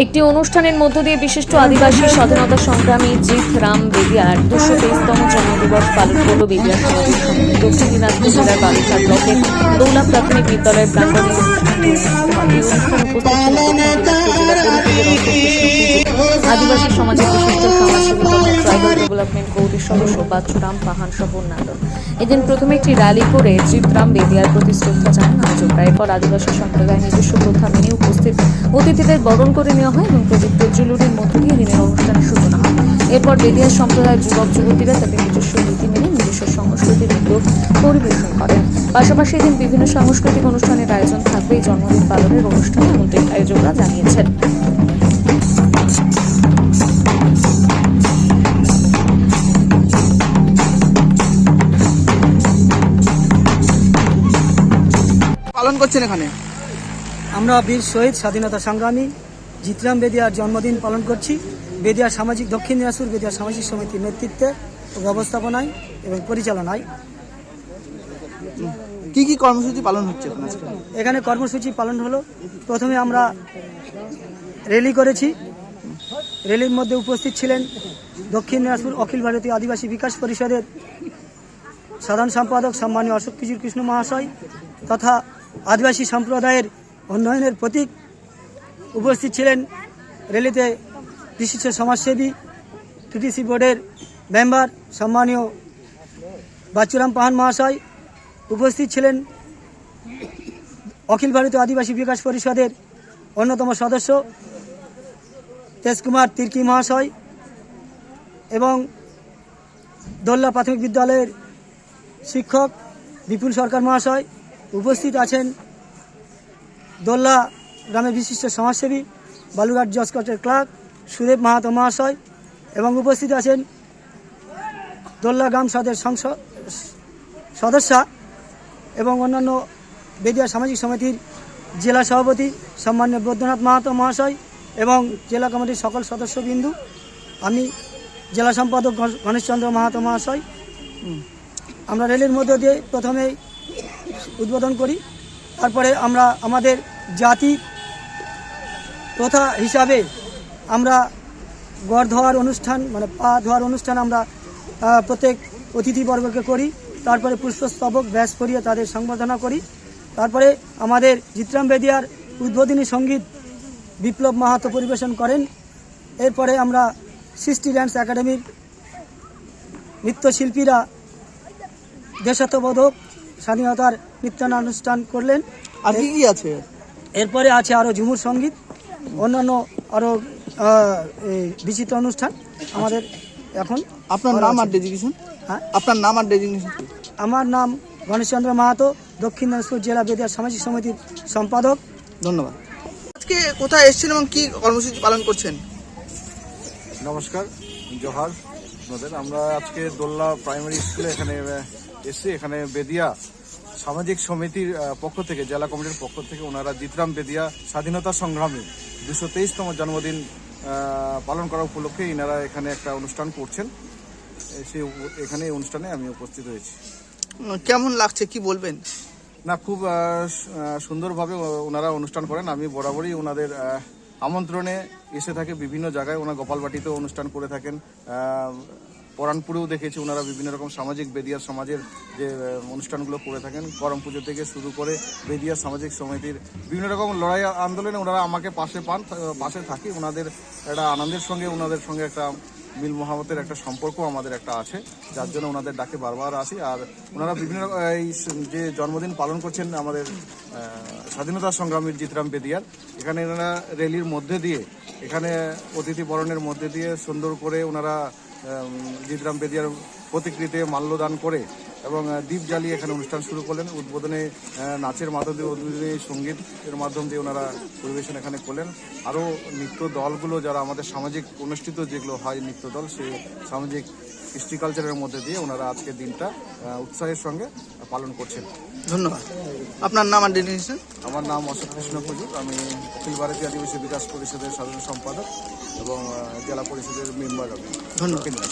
একটি অনুষ্ঠানের মধ্য দিয়ে বিশিষ্ট আদিবাসী স্বাধীনতা সংগ্রামী জিৎ রাম বেদিয়ার 223তম জন্মদিবস পালন করল বেদিয়ার সমাজের সমিতি। দক্ষিণ দিনাজপুর জেলার বালুরঘাট ব্লকের দৌলা প্রাথমিক বিদ্যালয়ের প্রাঙ্গণে এই অনুষ্ঠানে উপস্থিত ছিলেন আদিবাসী সমাজের বিশিষ্ট সমাজসেবী তথা ট্রাইবাল ডেভেলপমেন্ট বোর্ডের সদস্য বাচ্চুরাম পাহান সহ অন্যান্য। এদিন প্রথমে একটি র্যালি করে জিৎ রাম বেদিয়ার প্রতি শ্রদ্ধা জানান আয়োজকরা। এরপর আদিবাসী সম্প্রদায়ের নিজস্ব প্রথা মেনে উপস্থিত অতিথিদের বরণ করে নেওয়া হয় এবং প্রদীপ্ত জুলুরির মধ্য দিয়ে দিনের অনুষ্ঠানের সূচনা হয়। এরপর বেদিয়া সম্প্রদায়ের যুবক যুবতীরা তাদের নিজস্ব রীতি মেনে নিজস্ব সংস্কৃতির নৃত্য পরিবেশন করেন। পাশাপাশি এদিন বিভিন্ন সাংস্কৃতিক অনুষ্ঠানের আয়োজন থাকবে। এই জন্মদিন পালনের অনুষ্ঠানে এমনটাই আয়োজকরা জানিয়েছেন। পালন করছেন এখানে? আমরা বীর শহীদ স্বাধীনতা সংগ্রামী জিৎ রাম বেদিয়ার জন্মদিন পালন করছি। বেদিয়া সামাজিক দক্ষিণ দিনাজপুর বেদিয়া সামাজিক সমিতির নেতৃত্বে ও ব্যবস্থাপনায় এবং পরিচালনায়। কি কি কর্মসূচি পালন হচ্ছে এখানে কর্মসূচি পালন হলো, প্রথমে আমরা র্যালি করেছি। র্যালির মধ্যে উপস্থিত ছিলেন দক্ষিণ দিনাজপুর অখিল ভারতীয় আদিবাসী বিকাশ পরিষদের সাধারণ সম্পাদক সম্মানীয় অশোক কিশোর কৃষ্ণ মহাশয় তথা আদিবাসী সম্প্রদায়ের উন্নয়নের প্রতীক। উপস্থিত ছিলেন র্যালিতে বিশিষ্ট সমাজসেবী টিটিসি বোর্ডের মেম্বার সম্মানীয় বাচ্চুরাম পাহান মহাশয়। উপস্থিত ছিলেন অখিল ভারতীয় আদিবাসী বিকাশ পরিষদের অন্যতম সদস্য তেজকুমার তির্কি মহাশয় এবং দোল্লা প্রাথমিক বিদ্যালয়ের শিক্ষক বিপুল সরকার মহাশয়। উপস্থিত আছেন দোল্লা গ্রামের বিশিষ্ট সমাজসেবী বালুরঘাট জজকোর্টের ক্লার্ক সুদেব মাহাতো মহাশয় এবং উপস্থিত আছেন দোল্লা গ্রাম সদের সংসদ সদস্যা এবং অন্যান্য বেদিয়া সামাজিক সমিতির জেলা সভাপতি সম্মান্য বৈদ্যনাথ মাহাতো মহাশয় এবং জেলা কমিটির সকল সদস্যবৃন্দু। আমি জেলা সম্পাদক গণেশচন্দ্র মাহাতো মহাশয়। আমরা র্যালির মধ্য দিয়ে প্রথমেই উদ্বোধন করি, তারপরে আমরা আমাদের জাতি প্রথা হিসাবে আমরা গড় ধোয়ার অনুষ্ঠান মানে পা ধোয়ার অনুষ্ঠান আমরা প্রত্যেক অতিথিবর্গকে করি। তারপরে পুষ্পস্তবক ব্যাস করিয়ে তাদের সংবর্ধনা করি। তারপরে আমাদের জিৎ রাম বেদিয়ার উদ্বোধনী সঙ্গীত বিপ্লব মাহাতো পরিবেশন করেন। এরপরে আমরা সৃষ্টি ড্যান্স একাডেমির নৃত্যশিল্পীরা দেশাত্মবোধক স্বাধীনতার নৃত্যানুষ্ঠান করলেন। আর কি কি আছে? এরপরে আছে আরও ঝুমুর সঙ্গীত, অন্যান্য আরও বিচিত্র অনুষ্ঠান আমাদের এখন। আপনার নাম আর ডেজিগনেশন? হ্যাঁ, আপনার নাম আর ডেজিগনেশন? আমার নাম গণেশচন্দ্র মাহাতো, দক্ষিণ দিনাজপুর জেলা বেদিয়া সামাজিক সমিতির সম্পাদক। ধন্যবাদ। আজকে কোথায় এসেছেন এবং কি কর্মসূচি পালন করছেন? নমস্কার, জোহার আপনাদের। আমরা আজকে দোল্লা প্রাইমারি স্কুলে এখানে এসেছি। এখানে বেদিয়া সামাজিক সমিতির পক্ষ থেকে, জেলা কমিটির পক্ষ থেকে ওনারা জিৎ রাম বেদিয়া স্বাধীনতা সংগ্রামী 223তম জন্মদিন পালন করা উপলক্ষে এনারা এখানে একটা অনুষ্ঠান করছেন। সেই এখানে এই অনুষ্ঠানে আমি উপস্থিত হয়েছি। কেমন লাগছে, কি বলবেন? না, খুব সুন্দরভাবে ওনারা অনুষ্ঠান করেন। আমি বরাবরই ওনাদের আমন্ত্রণে এসে থাকে বিভিন্ন জায়গায়। ওনারা গোপালবাটিতেও অনুষ্ঠান করে থাকেন, পরানপুরেও দেখেছি ওনারা বিভিন্ন রকম সামাজিক বেদিয়া সমাজের যে অনুষ্ঠানগুলো করে থাকেন। করম পুজো থেকে শুরু করে বেদিয়া সামাজিক সমিতির বিভিন্ন রকম লড়াই আন্দোলনে ওনারা আমাকে পাশে থাকি। ওনাদের একটা আনন্দের সঙ্গে ওনাদের সঙ্গে একটা মিল মহামতের একটা সম্পর্ক আমাদের একটা আছে, যার জন্য ওনাদের ডাকে বারবার আসি। আর ওনারা বিভিন্ন এই যে জন্মদিন পালন করছেন আমাদের স্বাধীনতা সংগ্রামীর জিৎ রাম বেদিয়ার, এখানে ওনারা র্যালির মধ্যে দিয়ে, এখানে অতিথি বরণের মধ্যে দিয়ে সুন্দর করে ওনারা জিৎ রাম বেদিয়ার প্রতিকৃতিতে মাল্যদান করে এবং দীপ জ্বালিয়ে এখানে অনুষ্ঠান শুরু করলেন। উদ্বোধনে নাচের মাধ্যম দিয়ে, উদ্বোধনী সঙ্গীতের মাধ্যম দিয়ে ওনারা পরিবেশন এখানে করলেন। আরও নৃত্য দলগুলো যারা আমাদের সামাজিক অনুষ্ঠিত যেগুলো হয় নৃত্য দল, সেই সামাজিক কৃষ্টি কালচারের মধ্যে দিয়ে ওনারা আজকের দিনটা উৎসাহের সঙ্গে পালন করছেন। ধন্যবাদ। আপনার নাম আর ডেজিগনেশন? আমার নাম অশোক কৃষ্ণ পুজুর। আমি অখিল ভারতীয় আদিবাসী বিকাশ পরিষদের সাধারণ সম্পাদক এবং জেলা পরিষদের মেম্বার। ধন্যবাদ।